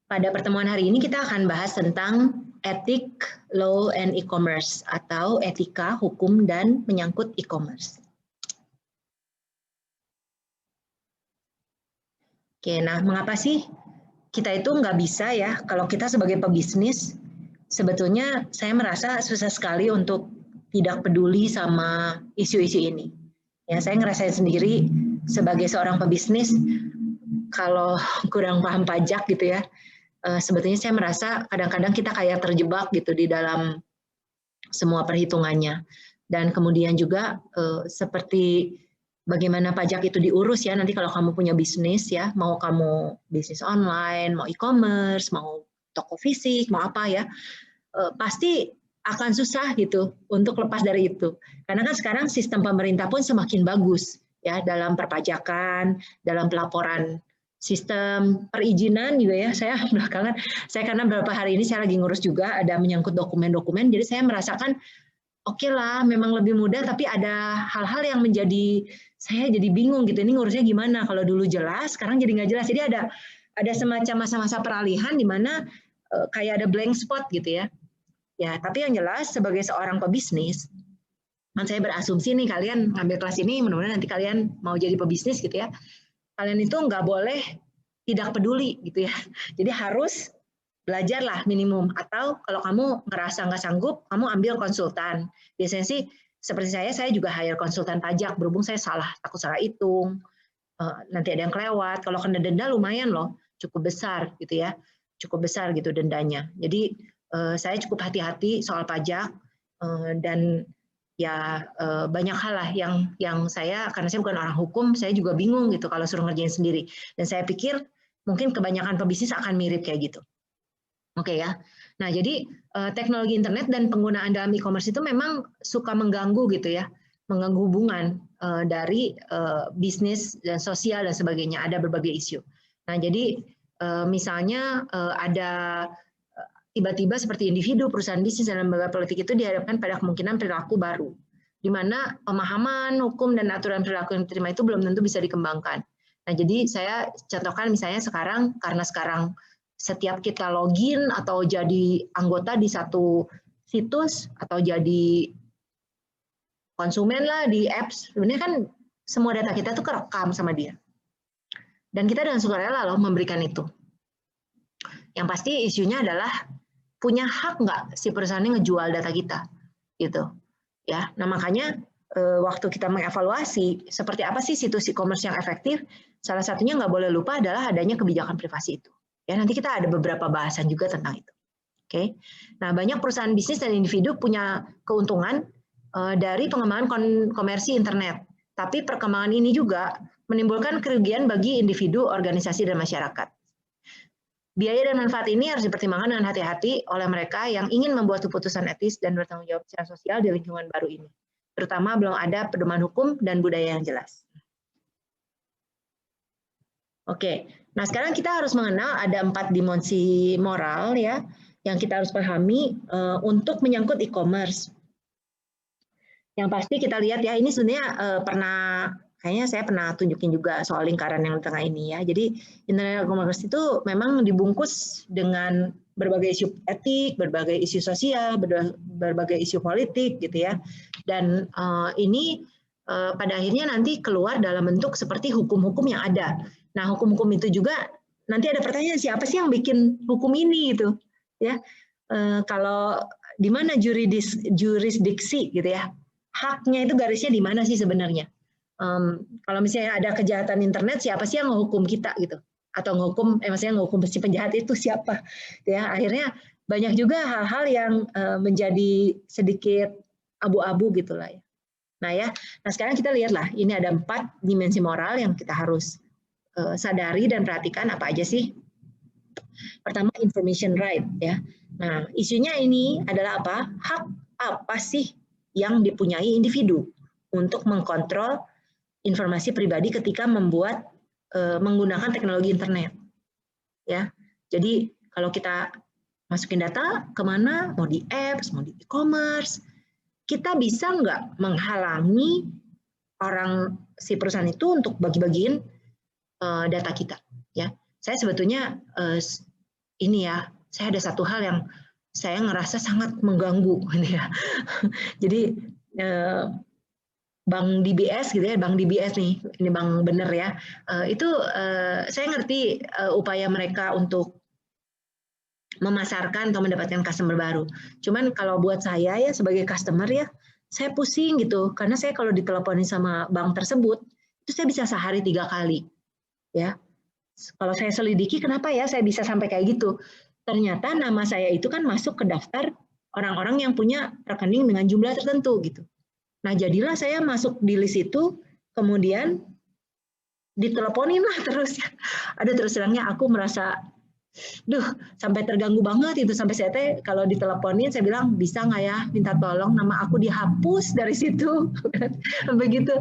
Pada pertemuan hari ini kita akan bahas tentang etik, law, and e-commerce atau etika, hukum, dan menyangkut e-commerce. Oke, nah mengapa sih kita itu nggak bisa ya, kalau kita sebagai pebisnis, sebetulnya saya merasa susah sekali untuk tidak peduli sama isu-isu ini. Ya, saya ngerasain sendiri sebagai seorang pebisnis, kalau kurang paham pajak gitu ya, sebetulnya saya merasa kadang-kadang kita kayak terjebak gitu di dalam semua perhitungannya. Dan kemudian juga seperti bagaimana pajak itu diurus ya, nanti kalau kamu punya bisnis ya, mau kamu bisnis online, mau e-commerce, mau toko fisik, mau apa ya, pasti akan susah gitu untuk lepas dari itu. Karena kan sekarang sistem pemerintah pun semakin bagus ya dalam perpajakan, dalam pelaporan sistem perizinan juga ya. Saya belakangan, saya karena beberapa hari ini saya lagi ngurus juga ada menyangkut dokumen-dokumen, jadi saya merasakan oke lah, memang lebih mudah, tapi ada hal-hal yang menjadi saya jadi bingung gitu. Ini ngurusnya gimana? Kalau dulu jelas, sekarang jadi nggak jelas. Jadi ada semacam masa-masa peralihan di mana kayak ada blank spot gitu ya. Ya, tapi yang jelas sebagai seorang pebisnis, kan saya berasumsi nih kalian ngambil kelas ini, mudah-mudahan nanti kalian mau jadi pebisnis gitu ya. Kalian itu nggak boleh tidak peduli gitu ya. Jadi harus belajarlah minimum. Atau kalau kamu ngerasa nggak sanggup, kamu ambil konsultan. Biasanya sih seperti saya juga hire konsultan pajak. Berhubung saya takut salah hitung, nanti ada yang kelewat. Kalau kena denda lumayan loh, cukup besar gitu ya, cukup besar gitu dendanya. Jadi saya cukup hati-hati soal pajak dan ya banyak hal lah yang saya, karena saya bukan orang hukum, saya juga bingung gitu kalau suruh ngerjain sendiri. Dan saya pikir mungkin kebanyakan pebisnis akan mirip kayak gitu. Oke ya. Nah, jadi teknologi internet dan penggunaan dalam e-commerce itu memang suka mengganggu gitu ya, mengganggu hubungan dari bisnis dan sosial dan sebagainya. Ada berbagai isu. Nah, jadi misalnya ada tiba-tiba seperti individu, perusahaan bisnis dan lembaga politik itu dihadapkan pada kemungkinan perilaku baru, di mana pemahaman hukum dan aturan perilaku yang diterima itu belum tentu bisa dikembangkan. Nah, jadi saya contohkan misalnya sekarang, karena sekarang setiap kita login atau jadi anggota di satu situs atau jadi konsumen lah di apps, sebenarnya kan semua data kita tuh kerekam sama dia. Dan kita dengan sukarela loh memberikan itu. Yang pasti isunya adalah punya hak nggak si perusahaan ini ngejual data kita, gitu. Ya, nah makanya waktu kita mengevaluasi seperti apa sih situs e-commerce yang efektif, salah satunya nggak boleh lupa adalah adanya kebijakan privasi itu. Ya, nanti kita ada beberapa bahasan juga tentang itu. Oke. Nah, banyak perusahaan bisnis dan individu punya keuntungan dari pengembangan komersi internet. Tapi perkembangan ini juga menimbulkan kerugian bagi individu, organisasi, dan masyarakat. Biaya dan manfaat ini harus dipertimbangkan dengan hati-hati oleh mereka yang ingin membuat keputusan etis dan bertanggung jawab secara sosial di lingkungan baru ini. Terutama belum ada pedoman hukum dan budaya yang jelas. Oke, nah sekarang kita harus mengenal ada 4 dimensi moral ya yang kita harus pahami untuk menyangkut e-commerce. Yang pasti kita lihat ya, ini sebenarnya kayaknya saya pernah tunjukin juga soal lingkaran yang di tengah ini ya. Jadi internet e-commerce itu memang dibungkus dengan berbagai isu etik, berbagai isu sosial, berbagai isu politik gitu ya. Dan ini pada akhirnya nanti keluar dalam bentuk seperti hukum-hukum yang ada. Nah, hukum-hukum itu juga nanti ada pertanyaan siapa sih yang bikin hukum ini gitu ya. Kalau di mana jurisdiksi gitu ya. Haknya itu garisnya di mana sih sebenarnya? Kalau misalnya ada kejahatan internet, siapa sih yang menghukum kita gitu? Atau maksudnya menghukum si penjahat itu siapa? Ya, akhirnya banyak juga hal-hal yang menjadi sedikit abu-abu gitulah ya. Nah ya, nah sekarang kita lihatlah, ini ada 4 dimensi moral yang kita harus sadari dan perhatikan apa aja sih. Pertama, information right ya. Nah, isunya ini adalah apa? Hak apa sih yang dipunyai individu untuk mengkontrol informasi pribadi ketika menggunakan teknologi internet. Ya, jadi kalau kita masukin data kemana, mau di apps, mau di e-commerce, kita bisa nggak menghalangi si perusahaan itu untuk bagi-bagiin data kita. Ya, saya sebetulnya ini ya, saya ada satu hal yang saya ngerasa sangat mengganggu gitu ya. Jadi Bank DBS gitu ya, Bank DBS nih, ini bank bener ya. Itu saya ngerti upaya mereka untuk memasarkan atau mendapatkan customer baru. Cuman kalau buat saya ya sebagai customer ya, saya pusing gitu karena saya kalau diteleponin sama bank tersebut itu saya bisa sehari 3 kali ya. Kalau saya selidiki kenapa ya saya bisa sampai kayak gitu. Ternyata nama saya itu kan masuk ke daftar orang-orang yang punya rekening dengan jumlah tertentu gitu. Nah, jadilah saya masuk di list itu, kemudian diteleponin lah terus. Ada terus terangnya aku merasa, sampai terganggu banget itu. Sampai saya kalau diteleponin, saya bilang, bisa nggak ya minta tolong nama aku dihapus dari situ. Begitu.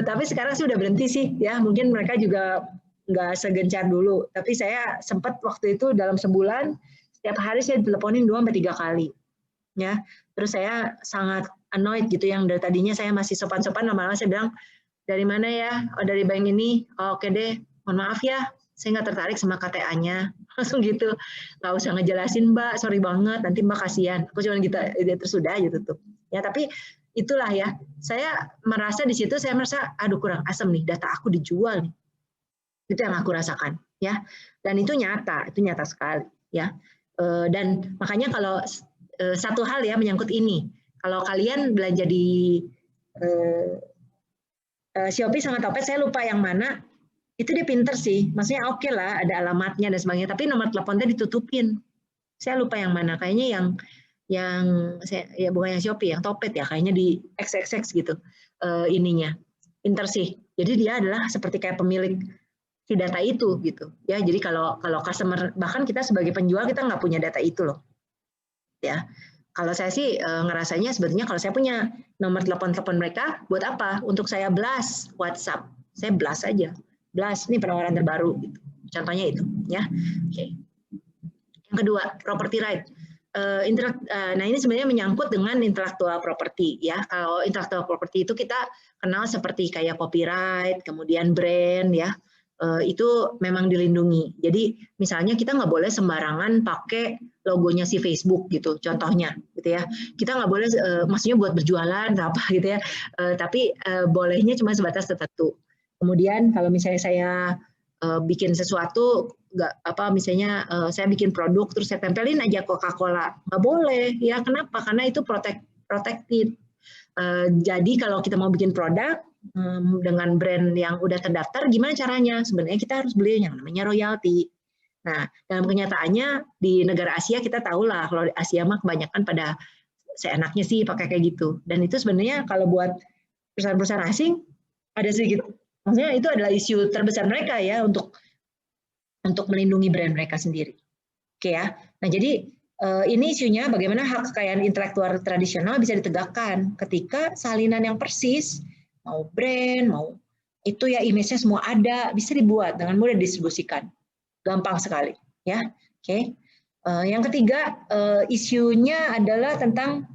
Tapi sekarang sih udah berhenti sih. Ya, mungkin mereka juga nggak segencar dulu. Tapi saya sempat waktu itu dalam sebulan, setiap hari saya diteleponin 2-3 kali. Ya, terus saya sangat annoyed gitu, yang dari tadinya saya masih sopan-sopan, lama-lama saya bilang, dari mana ya? Oh, dari bank ini. Oh, oke deh, mohon maaf ya, saya nggak tertarik sama KTA-nya. Langsung gitu, nggak usah ngejelasin Mbak, sorry banget, nanti Mbak kasihan. Aku cuma gitu, terus sudah aja tutup. Ya, tapi itulah ya, saya merasa di situ, saya merasa, aduh kurang asem nih, data aku dijual nih. Itu yang aku rasakan, ya. Dan itu nyata sekali, ya. Dan makanya kalau satu hal ya menyangkut ini, kalau kalian belanja di Shopee sama Topet, saya lupa yang mana, itu dia pinter sih, maksudnya oke lah, ada alamatnya dan sebagainya, tapi nomor teleponnya ditutupin. Saya lupa yang mana, kayaknya yang ya bukan yang Shopee, yang Topet ya, kayaknya di XXX gitu ininya, pinter sih. Jadi dia adalah seperti kayak pemilik si data itu gitu ya. Jadi kalau customer, bahkan kita sebagai penjual kita nggak punya data itu loh. Ya, kalau saya sih ngerasanya sebetulnya kalau saya punya nomor telepon mereka, buat apa? Untuk saya blast WhatsApp, saya blast aja, blast ini penawaran terbaru gitu. Contohnya itu ya. Oke. Yang kedua, property right. Nah ini sebenarnya menyangkut dengan intellectual property ya. Kalau intellectual property itu kita kenal seperti kayak copyright, kemudian brand ya. Itu memang dilindungi. Jadi misalnya kita nggak boleh sembarangan pakai logonya si Facebook gitu, contohnya gitu ya. Kita nggak boleh, maksudnya buat berjualan apa gitu ya. Tapi bolehnya cuma sebatas tertentu. Kemudian kalau misalnya saya bikin sesuatu, misalnya saya bikin produk terus saya tempelin aja Coca-Cola, nggak boleh ya. Kenapa? Karena itu protected. Jadi kalau kita mau bikin produk dengan brand yang udah terdaftar, gimana caranya? Sebenarnya kita harus beli yang namanya royalti. Nah, dalam kenyataannya di negara Asia kita tahu lah, kalau di Asia mah kebanyakan pada seenaknya sih pakai kayak gitu. Dan itu sebenarnya kalau buat perusahaan-perusahaan asing ada sedikit, maksudnya itu adalah isu terbesar mereka ya untuk melindungi brand mereka sendiri. Oke ya. Nah, jadi ini isunya bagaimana hak kekayaan intelektual tradisional bisa ditegakkan ketika salinan yang persis, mau brand, mau itu ya image-nya semua ada, bisa dibuat dengan mudah didistribusikan. Gampang sekali, ya. Oke. Yang ketiga, isunya adalah tentang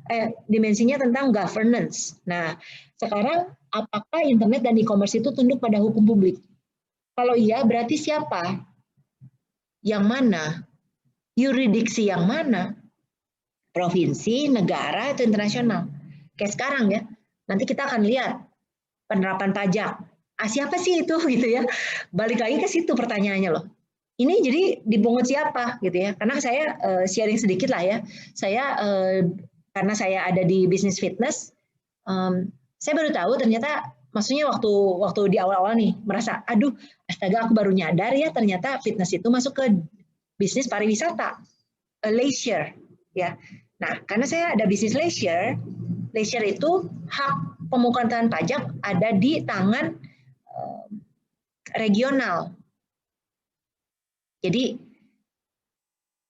dimensinya tentang governance. Nah, sekarang apakah internet dan e-commerce itu tunduk pada hukum publik? Kalau iya, berarti siapa? Yang mana? Yurisdiksi yang mana? Provinsi, negara, atau internasional? Kayak sekarang ya, nanti kita akan lihat penerapan pajak. Siapa sih itu gitu ya? Balik lagi ke situ pertanyaannya loh. Ini jadi dipungut siapa gitu ya? Karena saya sharing sedikit lah ya. Saya karena saya ada di bisnis fitness, saya baru tahu ternyata, maksudnya waktu di awal-awal nih merasa, aduh, astaga aku baru nyadar ya ternyata fitness itu masuk ke bisnis pariwisata, leisure, ya. Nah, karena saya ada bisnis leisure itu hak pemungutan pajak ada di tangan regional. Jadi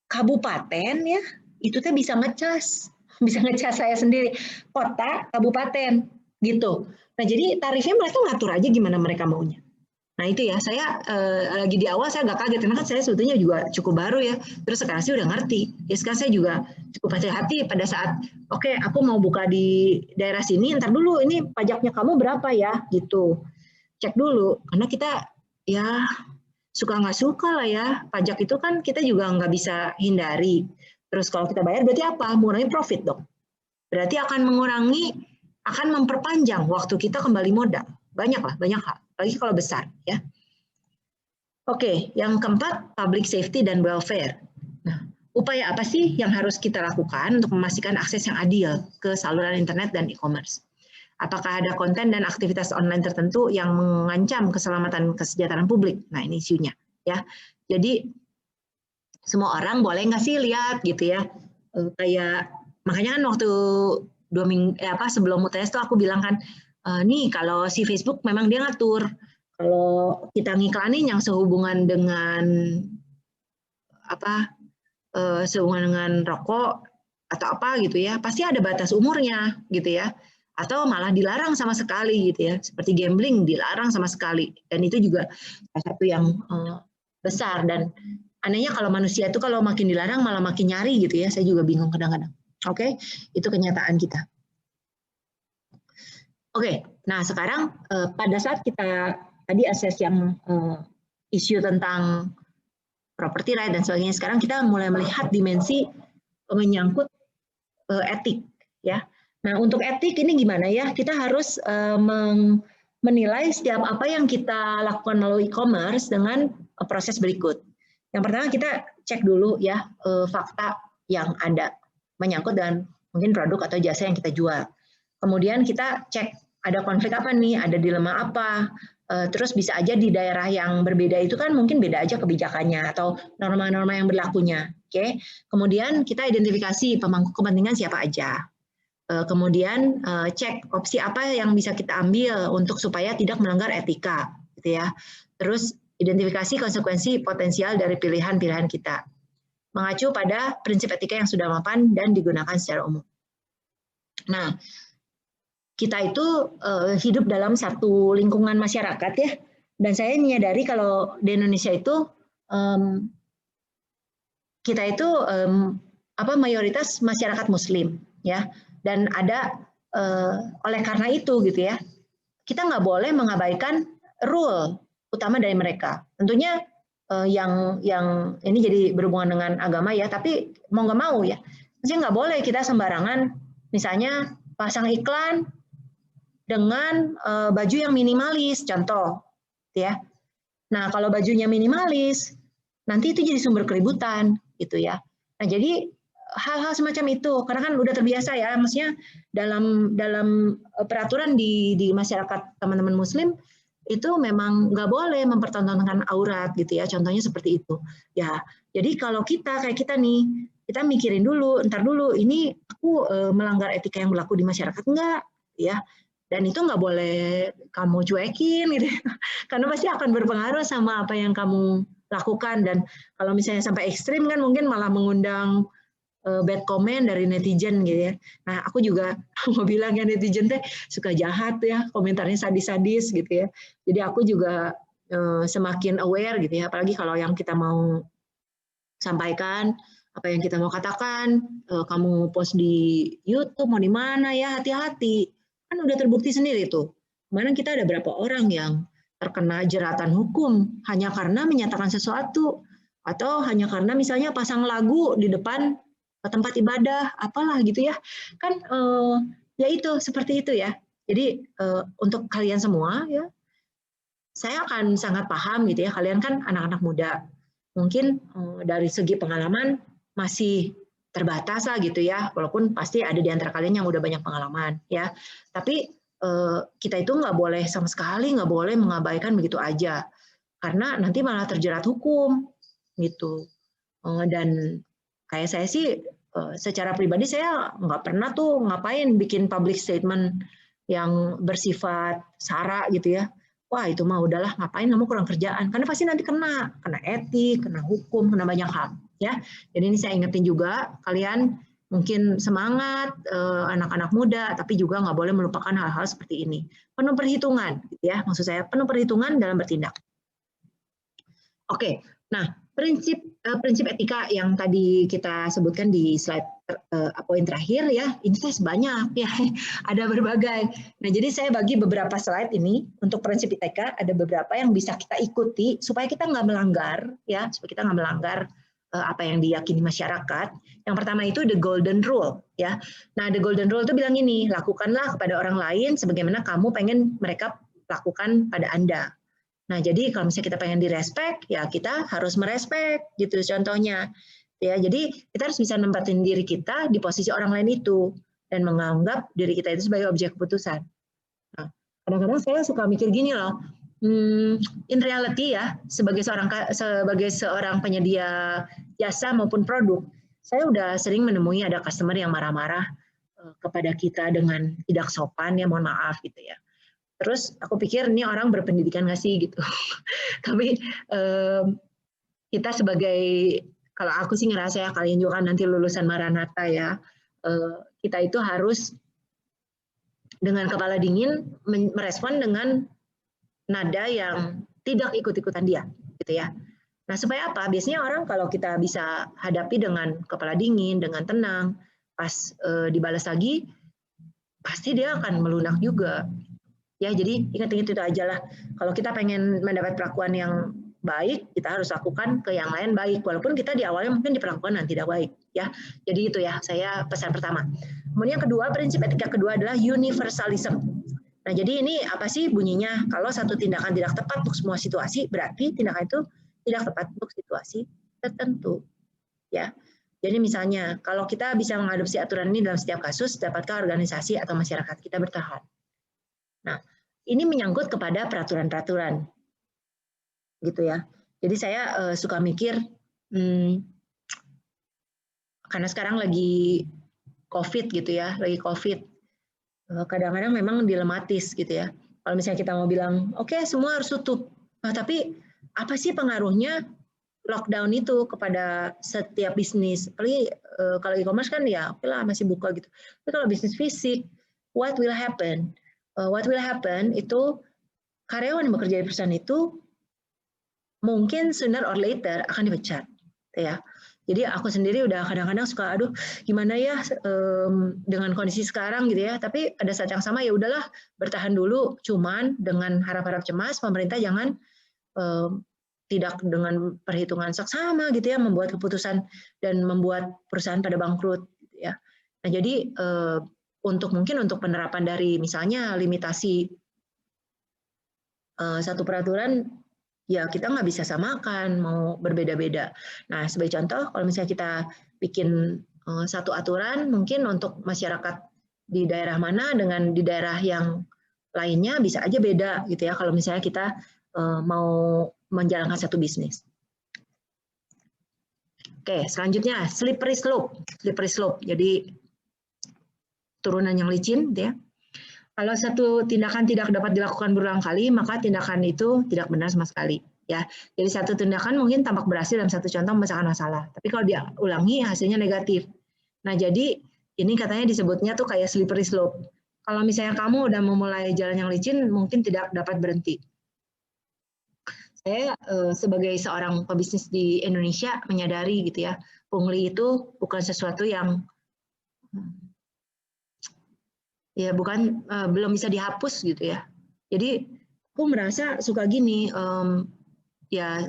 kabupaten ya itu tuh bisa ngecas saya sendiri, kota, kabupaten gitu. Nah, jadi tarifnya mereka ngatur aja gimana mereka maunya. Nah itu ya, saya lagi di awal saya agak kaget karena kan saya sebetulnya juga cukup baru ya. Terus sekarang saya udah ngerti. Ya sekarang saya juga cukup hati-hati pada saat oke, aku mau buka di daerah sini, ntar dulu ini pajaknya kamu berapa ya gitu. Cek dulu karena kita ya suka nggak suka lah ya, pajak itu kan kita juga nggak bisa hindari. Terus kalau kita bayar berarti apa? Mengurangi profit dong. Berarti akan memperpanjang waktu kita kembali modal. Banyak hal, apalagi kalau besar ya. Oke, yang keempat, public safety dan welfare. Nah, upaya apa sih yang harus kita lakukan untuk memastikan akses yang adil ke saluran internet dan e-commerce? Apakah ada konten dan aktivitas online tertentu yang mengancam keselamatan kesejahteraan publik? Nah, ini isunya ya. Jadi semua orang boleh nggak sih lihat gitu ya? Kayak makanya kan waktu 2 minggu sebelum UTS tuh aku bilang kan, nih kalau si Facebook memang dia ngatur kalau kita ngiklanin yang sehubungan dengan sehubungan dengan rokok atau apa gitu ya, pasti ada batas umurnya gitu ya. Atau malah dilarang sama sekali gitu ya, seperti gambling dilarang sama sekali, dan itu juga salah satu yang besar. Dan anehnya kalau manusia itu kalau makin dilarang malah makin nyari gitu ya, saya juga bingung kadang-kadang. Oke, itu kenyataan kita. Oke, nah sekarang pada saat kita tadi akses yang isu tentang property right dan sebagainya, sekarang kita mulai melihat dimensi menyangkut etik ya. Nah, untuk etik ini gimana ya? Kita harus menilai setiap apa yang kita lakukan melalui e-commerce dengan proses berikut. Yang pertama kita cek dulu ya fakta yang ada menyangkut dengan mungkin produk atau jasa yang kita jual. Kemudian kita cek ada konflik apa nih, ada dilema apa. Terus bisa aja di daerah yang berbeda itu kan mungkin beda aja kebijakannya atau norma-norma yang berlakunya. Oke. Kemudian kita identifikasi pemangku kepentingan siapa aja. Kemudian cek opsi apa yang bisa kita ambil untuk supaya tidak melanggar etika, gitu ya. Terus identifikasi konsekuensi potensial dari pilihan-pilihan kita, mengacu pada prinsip etika yang sudah mapan dan digunakan secara umum. Nah, kita itu hidup dalam satu lingkungan masyarakat ya, dan saya menyadari kalau di Indonesia itu kita itu mayoritas masyarakat Muslim ya. Dan ada oleh karena itu gitu ya, kita nggak boleh mengabaikan rule utama dari mereka. Tentunya yang ini jadi berhubungan dengan agama ya, tapi mau nggak mau ya, jadi nggak boleh kita sembarangan misalnya pasang iklan dengan baju yang minimalis, contoh, ya. Nah kalau bajunya minimalis, nanti itu jadi sumber keributan, gitu ya. Nah jadi hal-hal semacam itu, karena kan udah terbiasa ya, maksudnya dalam peraturan di masyarakat teman-teman Muslim itu memang nggak boleh mempertontonkan aurat gitu ya, contohnya seperti itu. Ya, jadi kalau kita kayak kita nih, kita mikirin dulu, ntar dulu, ini aku melanggar etika yang berlaku di masyarakat enggak, ya? Dan itu nggak boleh kamu cuekin gitu, karena pasti akan berpengaruh sama apa yang kamu lakukan. Dan kalau misalnya sampai ekstrim kan mungkin malah mengundang bad comment dari netizen gitu ya. Nah, aku juga mau bilang ya netizen teh suka jahat ya, komentarnya sadis-sadis gitu ya. Jadi aku juga semakin aware gitu ya, apalagi kalau yang kita mau sampaikan, apa yang kita mau katakan, kamu post di YouTube mau di mana ya, hati-hati. Kan udah terbukti sendiri tuh. Kemarin kita ada berapa orang yang terkena jeratan hukum hanya karena menyatakan sesuatu, atau hanya karena misalnya pasang lagu di depan ke tempat ibadah, apalah gitu ya. Kan ya itu, seperti itu ya. Jadi untuk kalian semua ya, saya akan sangat paham gitu ya, kalian kan anak-anak muda. Mungkin dari segi pengalaman masih terbatas lah gitu ya, walaupun pasti ada di antara kalian yang udah banyak pengalaman ya. Tapi kita itu nggak boleh sama sekali, nggak boleh mengabaikan begitu aja. Karena nanti malah terjerat hukum gitu. Dan kayak saya sih secara pribadi saya nggak pernah tuh ngapain bikin public statement yang bersifat sara gitu ya. Wah itu mah udahlah, ngapain, kamu kurang kerjaan. Karena pasti nanti kena etik, kena hukum, kena banyak hal ya. Jadi ini saya ingetin juga kalian mungkin semangat anak-anak muda, tapi juga nggak boleh melupakan hal-hal seperti ini. Penuh perhitungan gitu ya, maksud saya penuh perhitungan dalam bertindak. Oke, nah Prinsip etika yang tadi kita sebutkan di slide poin terakhir ya, ini banyak ya, ada berbagai. Nah, jadi saya bagi beberapa slide ini untuk prinsip etika, ada beberapa yang bisa kita ikuti supaya kita nggak melanggar ya, supaya kita nggak melanggar apa yang diyakini masyarakat. Yang pertama itu the golden rule ya. Nah, the golden rule itu bilang ini, lakukanlah kepada orang lain sebagaimana kamu pengen mereka lakukan pada Anda. Nah, jadi kalau misalnya kita pengen direspek, ya kita harus merespek, gitu contohnya. Ya, jadi kita harus bisa nempatin diri kita di posisi orang lain itu dan menganggap diri kita itu sebagai objek keputusan. Nah, kadang-kadang saya suka mikir gini loh, in reality ya, sebagai seorang penyedia jasa maupun produk, saya udah sering menemui ada customer yang marah-marah kepada kita dengan tidak sopan, ya mohon maaf gitu ya. Terus aku pikir ini orang berpendidikan nggak sih gitu. Tapi kita sebagai, kalau aku sih ngerasa ya, kalian juga kan nanti lulusan Maranatha ya, kita itu harus dengan kepala dingin merespon dengan nada yang tidak ikut-ikutan dia, gitu ya. Nah, supaya apa? Biasanya orang kalau kita bisa hadapi dengan kepala dingin, dengan tenang, pas dibalas lagi, pasti dia akan melunak juga. Ya, jadi ingat-ingat itu aja lah. Kalau kita pengen mendapat perlakuan yang baik, kita harus lakukan ke yang lain baik, walaupun kita di awalnya mungkin diperlakukan yang tidak baik. Ya, jadi itu ya, saya pesan pertama. Kemudian yang kedua, prinsip etika kedua adalah universalism. Nah, jadi ini apa sih bunyinya? Kalau satu tindakan tidak tepat untuk semua situasi, berarti tindakan itu tidak tepat untuk situasi tertentu. Ya, jadi misalnya, kalau kita bisa mengadopsi aturan ini dalam setiap kasus, dapatkah organisasi atau masyarakat kita bertahan? Nah, ini menyangkut kepada peraturan-peraturan, gitu ya. Jadi saya suka mikir, karena sekarang lagi COVID gitu ya, lagi COVID. Kadang-kadang memang dilematis gitu ya. Kalau misalnya kita mau bilang, oke, semua harus tutup. Nah, tapi apa sih pengaruhnya lockdown itu kepada setiap bisnis? Apalagi kalau e-commerce kan ya, oke lah masih buka gitu. Tapi kalau bisnis fisik, what will happen? What will happen itu karyawan yang bekerja di perusahaan itu mungkin sooner or later akan dipecat, ya. Jadi aku sendiri udah kadang-kadang suka, aduh gimana ya dengan kondisi sekarang gitu ya. Tapi pada saat yang sama ya udahlah bertahan dulu. Cuman dengan harap-harap cemas, pemerintah jangan tidak dengan perhitungan seksama gitu ya membuat keputusan dan membuat perusahaan pada bangkrut. Gitu ya. Nah jadi mungkin untuk penerapan dari misalnya limitasi satu peraturan, ya kita nggak bisa samakan, mau berbeda-beda. Nah, sebagai contoh, kalau misalnya kita bikin satu aturan, mungkin untuk masyarakat di daerah mana dengan di daerah yang lainnya bisa aja beda gitu ya, kalau misalnya kita mau menjalankan satu bisnis. Oke, selanjutnya slippery slope. Slippery slope, jadi turunan yang licin, gitu ya. Kalau satu tindakan tidak dapat dilakukan berulang kali, maka tindakan itu tidak benar sama sekali. Ya, jadi satu tindakan mungkin tampak berhasil dalam satu contoh memecahkan masalah, tapi kalau diulangi hasilnya negatif. Nah, jadi ini katanya disebutnya tuh kayak slippery slope. Kalau misalnya kamu udah memulai jalan yang licin, mungkin tidak dapat berhenti. Saya sebagai seorang pebisnis di Indonesia menyadari gitu ya, pungli itu bukan sesuatu yang ya bukan belum bisa dihapus gitu ya. Jadi aku merasa suka gini, ya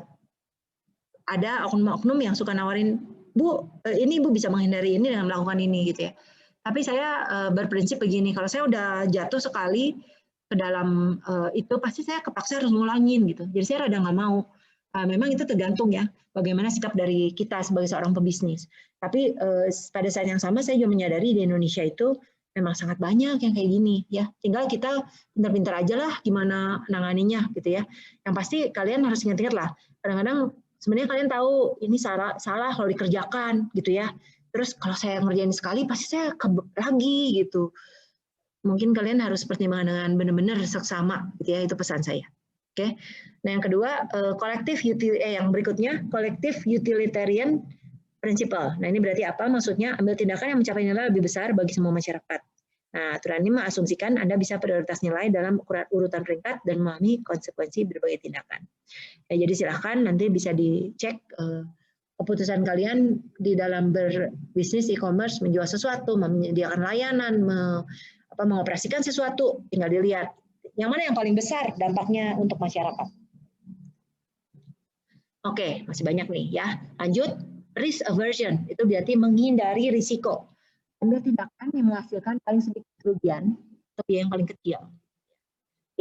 ada oknum-oknum yang suka nawarin, Bu, ini Ibu bisa menghindari ini dengan melakukan ini gitu ya. Tapi saya berprinsip begini, kalau saya udah jatuh sekali ke dalam itu pasti saya kepaksa harus ngulangin gitu. Jadi saya rada nggak mau. Memang itu tergantung ya bagaimana sikap dari kita sebagai seorang pebisnis. Tapi pada saat yang sama saya juga menyadari di Indonesia itu memang sangat banyak yang kayak gini ya. Tinggal kita pintar-pintar aja lah gimana nanganinya gitu ya. Yang pasti kalian harus ingat-ingat lah. Kadang-kadang sebenarnya kalian tahu ini salah kalau dikerjakan gitu ya. Terus kalau saya ngerjain sekali pasti saya lagi gitu. Mungkin kalian harus pertimbangkan dengan benar-benar seksama gitu ya, itu pesan saya. Oke. Nah, yang kedua yang berikutnya collective utilitarian principle. Nah, ini berarti apa? Maksudnya ambil tindakan yang mencapai nilai lebih besar bagi semua masyarakat. Nah, aturan ini mengasumsikan Anda bisa prioritas nilai dalam urutan peringkat dan memahami konsekuensi berbagai tindakan. Ya, jadi silakan nanti bisa dicek keputusan kalian di dalam berbisnis e-commerce, menjual sesuatu, menyediakan layanan, mengoperasikan sesuatu, tinggal dilihat yang mana yang paling besar dampaknya untuk masyarakat. Oke, masih banyak nih ya. Lanjut, risk aversion itu berarti menghindari risiko. Ambil tindakan yang menghasilkan paling sedikit kerugian atau biaya yang paling kecil.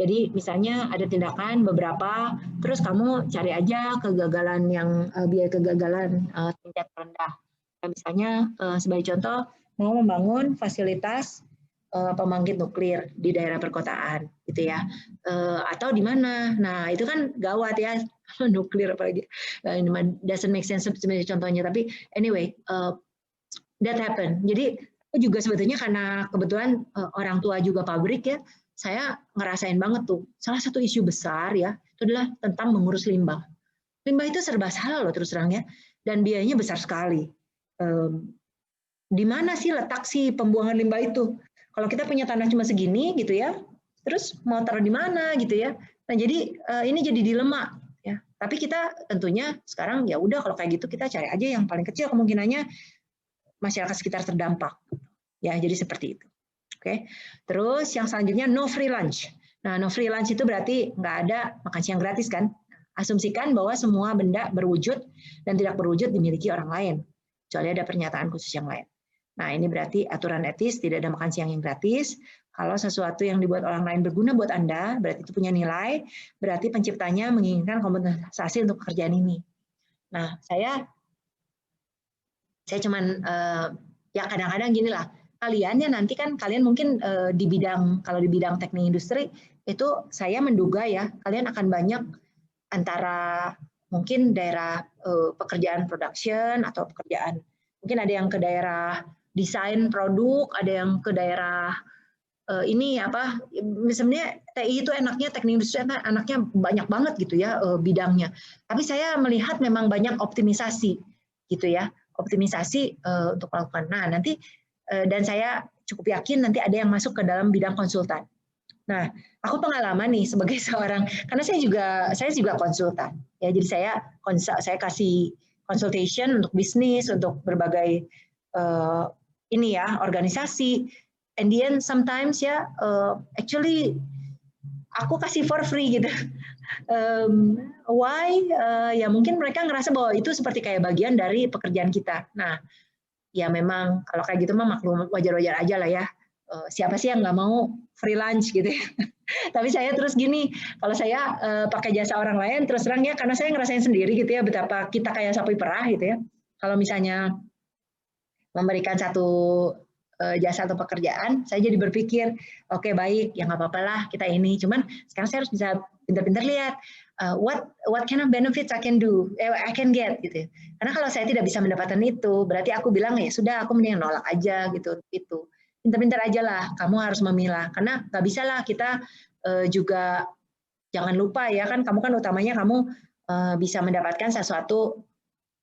Jadi misalnya ada tindakan beberapa, terus kamu cari aja kegagalan yang biaya kegagalan tingkat rendah. Nah, misalnya sebagai contoh mau membangun fasilitas pembangkit nuklir di daerah perkotaan, gitu ya. Atau di mana? Nah itu kan gawat ya nuklir apalagi. Doesn't make sense sebenarnya contohnya, tapi anyway that happen. Jadi aku juga sebetulnya karena kebetulan orang tua juga pabrik ya, saya ngerasain banget tuh. Salah satu isu besar ya, itu adalah tentang mengurus limbah. Limbah itu serba salah loh terus terang ya, dan biayanya besar sekali. Di mana sih letak si pembuangan limbah itu? Kalau kita punya tanah cuma segini gitu ya, terus mau taruh di mana gitu ya. Nah jadi ini jadi dilema ya. Tapi kita tentunya sekarang ya udah kalau kayak gitu kita cari aja yang paling kecil kemungkinannya masyarakat sekitar terdampak. Ya jadi seperti itu. Oke. Terus yang selanjutnya no free lunch. Nah, no free lunch itu berarti nggak ada makan siang gratis kan? Asumsikan bahwa semua benda berwujud dan tidak berwujud dimiliki orang lain, kecuali ada pernyataan khusus yang lain. Nah, ini berarti aturan etis, tidak ada makan siang yang gratis. Kalau sesuatu yang dibuat orang lain berguna buat Anda, berarti itu punya nilai, berarti penciptanya menginginkan kompensasi untuk pekerjaan ini. Nah, saya cuman ya kadang-kadang gini lah, kalian ya nanti kan kalian mungkin di bidang, kalau di bidang teknik industri itu saya menduga ya kalian akan banyak antara mungkin daerah pekerjaan production atau pekerjaan mungkin ada yang ke daerah desain produk, ada yang ke daerah ini apa misalnya TI itu enaknya teknik industri anaknya banyak banget gitu ya bidangnya. Tapi saya melihat memang banyak optimisasi gitu ya, optimisasi untuk melakukan. Nah nanti dan saya cukup yakin nanti ada yang masuk ke dalam bidang konsultan. Nah, aku pengalaman nih sebagai seorang, karena saya juga konsultan, ya. Jadi saya kasih consultation untuk bisnis, untuk berbagai ini ya organisasi. And then sometimes ya, actually aku kasih for free gitu. Why? Ya mungkin mereka ngerasa bahwa itu seperti kayak bagian dari pekerjaan kita. Nah, ya memang kalau kayak gitu mah maklum wajar-wajar aja lah ya. Siapa sih yang nggak mau free lunch gitu ya. Tapi saya terus gini, kalau saya pakai jasa orang lain, terus terang ya karena saya ngerasain sendiri gitu ya betapa kita kayak sapi perah gitu ya. Kalau misalnya memberikan satu jasa atau pekerjaan, saya jadi berpikir, oke baik, ya nggak apa-apa lah kita ini. Cuman sekarang saya harus bisa pintar-pintar lihat what kind of benefits I can do, I can get gitu. Karena kalau saya tidak bisa mendapatkan itu, berarti aku bilang ya sudah, aku mending nolak aja gitu. Itu pintar-pintar aja lah, kamu harus memilah. Karena nggak bisa lah kita juga jangan lupa ya kan, kamu kan utamanya kamu bisa mendapatkan sesuatu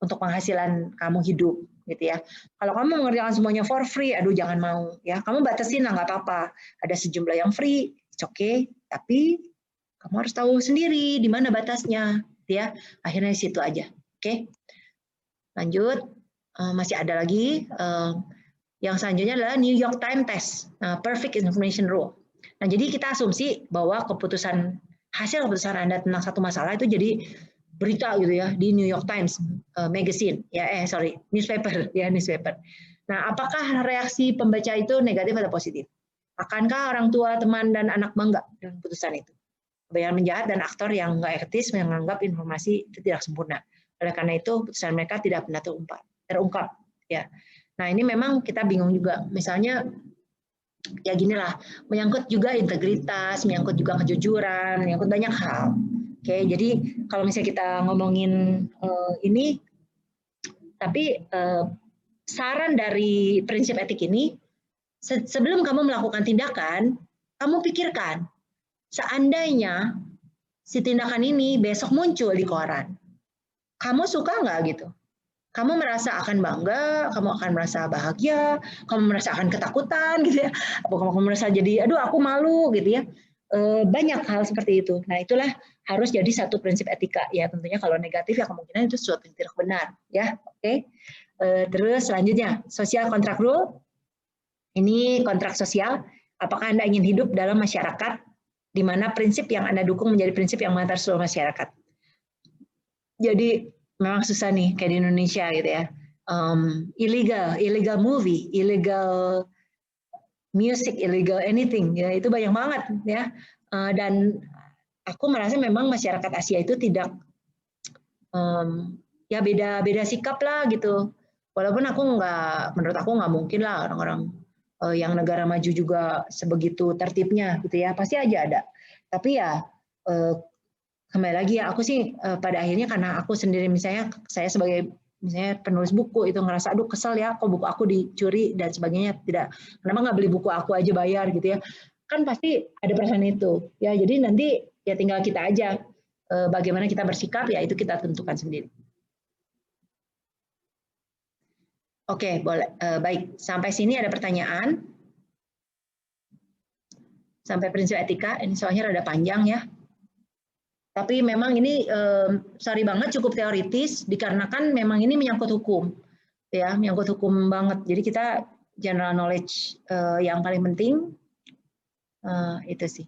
untuk penghasilan kamu hidup gitu ya. Kalau kamu mengerjakan semuanya for free, aduh jangan mau ya. Kamu batasin lah nggak apa-apa. Ada sejumlah yang free, it's okay. Tapi kamu harus tahu sendiri di mana batasnya, gitu ya. Akhirnya di situ aja. Oke. Lanjut, masih ada lagi. Yang selanjutnya adalah New York Times Test, Perfect Information Rule. Nah, jadi kita asumsi bahwa hasil keputusan Anda tentang satu masalah itu jadi berita gitu ya di New York Times magazine ya newspaper. Nah, apakah reaksi pembaca itu negatif atau positif? Akankah orang tua, teman dan anak bangga dengan putusan itu? Kebanyakan menjahat dan aktor yang nggak etis menganggap informasi itu tidak sempurna. Oleh karena itu putusan mereka tidak pernah terungkap ya. Nah, ini memang kita bingung juga. Misalnya ya ginilah, menyangkut juga integritas, menyangkut juga kejujuran, menyangkut banyak hal. Oke, jadi kalau misalnya kita ngomongin ini, tapi saran dari prinsip etik ini, sebelum kamu melakukan tindakan, kamu pikirkan, seandainya si tindakan ini besok muncul di koran, kamu suka nggak gitu? kamu merasa akan bangga, kamu akan merasa bahagia, kamu merasa akan ketakutan gitu ya, apa kamu merasa jadi aduh aku malu gitu ya. Banyak hal seperti itu. Nah, itulah harus jadi satu prinsip etika ya. Tentunya kalau negatif ya kemungkinan itu sesuatu yang tidak benar ya. Oke. Terus selanjutnya, social contract rule. Ini kontrak sosial. Apakah Anda ingin hidup dalam masyarakat di mana prinsip yang Anda dukung menjadi prinsip yang mengantar seluruh masyarakat? Jadi memang susah nih kayak di Indonesia gitu ya. Illegal movie, illegal music, illegal anything ya, itu banyak banget ya. Dan aku merasa memang masyarakat Asia itu tidak ya beda sikap lah gitu. Walaupun menurut aku nggak mungkin lah orang-orang yang negara maju juga sebegitu tertibnya gitu ya, pasti aja ada. Tapi ya kembali lagi ya, aku sih pada akhirnya karena aku sendiri misalnya saya sebagai misalnya penulis buku itu ngerasa aduh kesel ya kok buku aku dicuri dan sebagainya, tidak, kenapa nggak beli buku aku aja bayar gitu ya, kan pasti ada perasaan itu ya. Jadi nanti ya tinggal kita aja bagaimana kita bersikap, ya itu kita tentukan sendiri. Oke, boleh. Baik, sampai sini ada pertanyaan? Sampai prinsip etika, ini soalnya rada panjang ya. Tapi memang ini sorry banget cukup teoritis dikarenakan memang ini menyangkut hukum. Ya, menyangkut hukum banget. Jadi kita general knowledge yang paling penting itu sih.